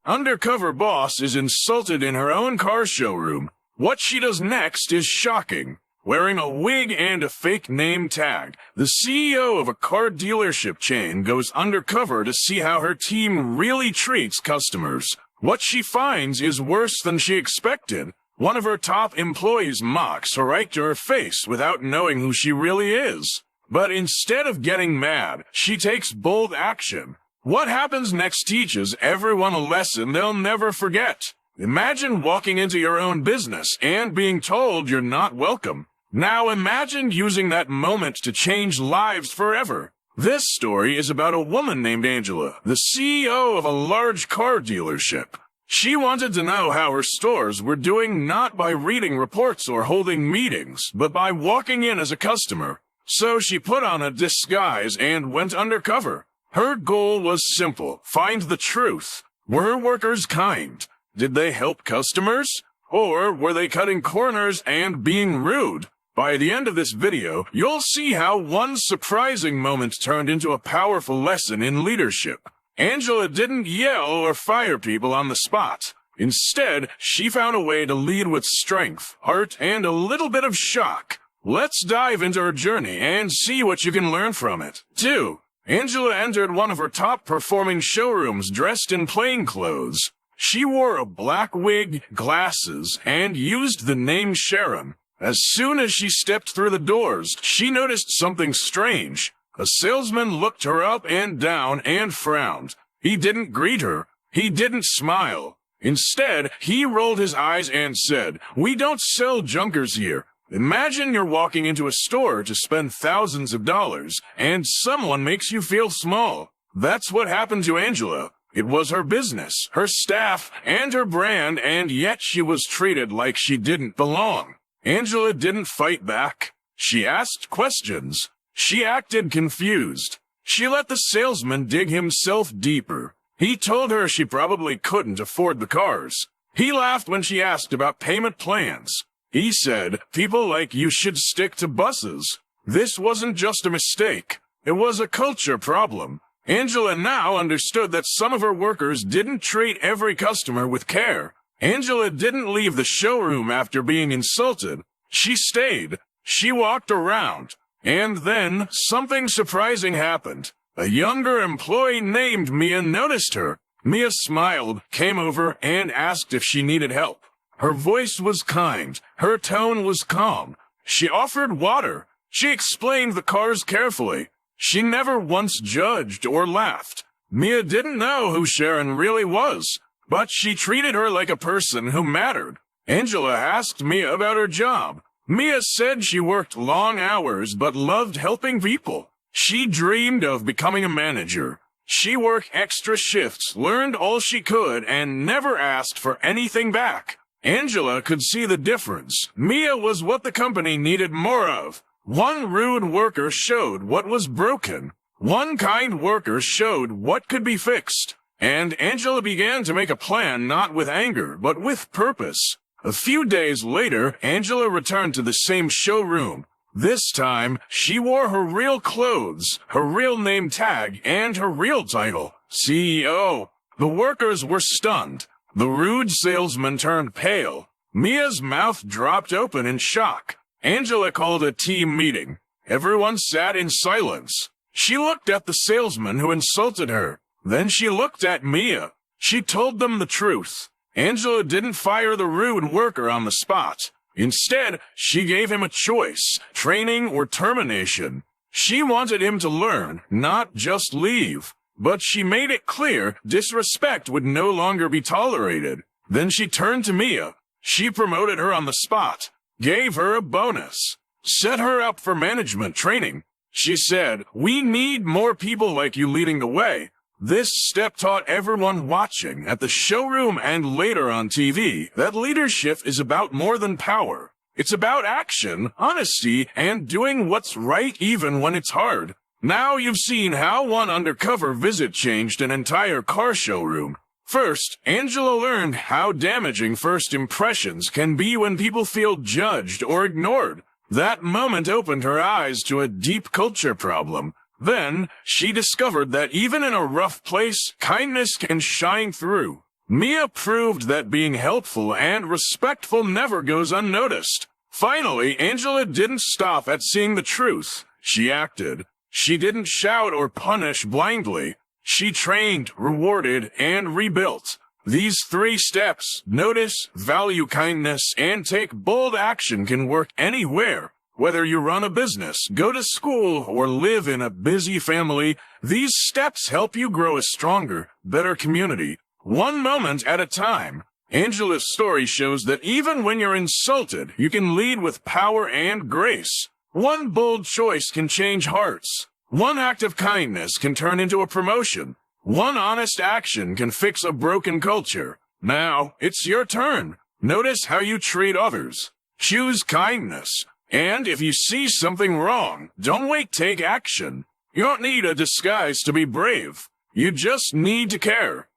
Undercover boss is insulted in her own car showroom. What she does next is shocking. Wearing a wig and a fake name tag, the CEO of a car dealership chain goes undercover to see how her team really treats customers. What she finds is worse than she expected. One of her top employees mocks her right to her face without knowing who she really is. But instead of getting mad, she takes bold action. What happens next teaches everyone a lesson they'll never forget. Imagine walking into your own business and being told you're not welcome. Now imagine using that moment to change lives forever. This story is about a woman named Angela, the CEO of a large car dealership. She wanted to know how her stores were doing not by reading reports or holding meetings, but by walking in as a customer. So she put on a disguise and went undercover. Her goal was simple: find the truth. Were her workers kind? Did they help customers? Or were they cutting corners and being rude? By the end of this video, you'll see how one surprising moment turned into a powerful lesson in leadership. Angela didn't yell or fire people on the spot. Instead, she found a way to lead with strength, heart, and a little bit of shock. Let's dive into her journey and see what you can learn from it. 2. Angela entered one of her top-performing showrooms dressed in plain clothes. She wore a black wig, glasses, and used the name Sharon. As soon as she stepped through the doors, she noticed something strange. A salesman looked her up and down and frowned. He didn't greet her. He didn't smile. Instead, he rolled his eyes and said, "We don't sell junkers here." Imagine you're walking into a store to spend thousands of dollars, and someone makes you feel small. That's what happened to Angela. It was her business, her staff, and her brand, and yet she was treated like she didn't belong. Angela didn't fight back. She asked questions. She acted confused. She let the salesman dig himself deeper. He told her she probably couldn't afford the cars. He laughed when she asked about payment plans. He said, "People like you should stick to buses." This wasn't just a mistake. It was a culture problem. Angela now understood that some of her workers didn't treat every customer with care. Angela didn't leave the showroom after being insulted. She stayed. She walked around. And then something surprising happened. A younger employee named Mia noticed her. Mia smiled, came over, and asked if she needed help. Her voice was kind. Her tone was calm. She offered water. She explained the cars carefully. She never once judged or laughed. Mia didn't know who Sharon really was, but she treated her like a person who mattered. Angela asked Mia about her job. Mia said she worked long hours but loved helping people. She dreamed of becoming a manager. She worked extra shifts, learned all she could, and never asked for anything back. Angela could see the difference. Mia was what the company needed more of. One rude worker showed what was broken. One kind worker showed what could be fixed. And Angela began to make a plan not with anger, but with purpose. A few days later, Angela returned to the same showroom. This time, she wore her real clothes, her real name tag, and her real title, CEO. The workers were stunned. The rude salesman turned pale. Mia's mouth dropped open in shock. Angela called a team meeting. Everyone sat in silence. She looked at the salesman who insulted her. Then she looked at Mia. She told them the truth. Angela didn't fire the rude worker on the spot. Instead, she gave him a choice, training or termination. She wanted him to learn, not just leave. But she made it clear disrespect would no longer be tolerated. Then she turned to Mia. She promoted her on the spot, gave her a bonus, set her up for management training. She said, "We need more people like you leading the way." This step taught everyone watching at the showroom and later on TV that leadership is about more than power. It's about action, honesty, and doing what's right even when it's hard. Now you've seen how one undercover visit changed an entire car showroom. First, Angela learned how damaging first impressions can be when people feel judged or ignored. That moment opened her eyes to a deep culture problem. Then, she discovered that even in a rough place, kindness can shine through. Mia proved that being helpful and respectful never goes unnoticed. Finally, Angela didn't stop at seeing the truth. She acted. She didn't shout or punish blindly. She trained, rewarded, and rebuilt. These 3 steps, notice, value kindness, and take bold action, can work anywhere. Whether you run a business, go to school, or live in a busy family, these steps help you grow a stronger, better community, one moment at a time. Angela's story shows that even when you're insulted, you can lead with power and grace. One bold choice can change hearts. One act of kindness can turn into a promotion. One honest action can fix a broken culture. Now, it's your turn. Notice how you treat others. Choose kindness. And if you see something wrong, don't wait, take action. You don't need a disguise to be brave. You just need to care.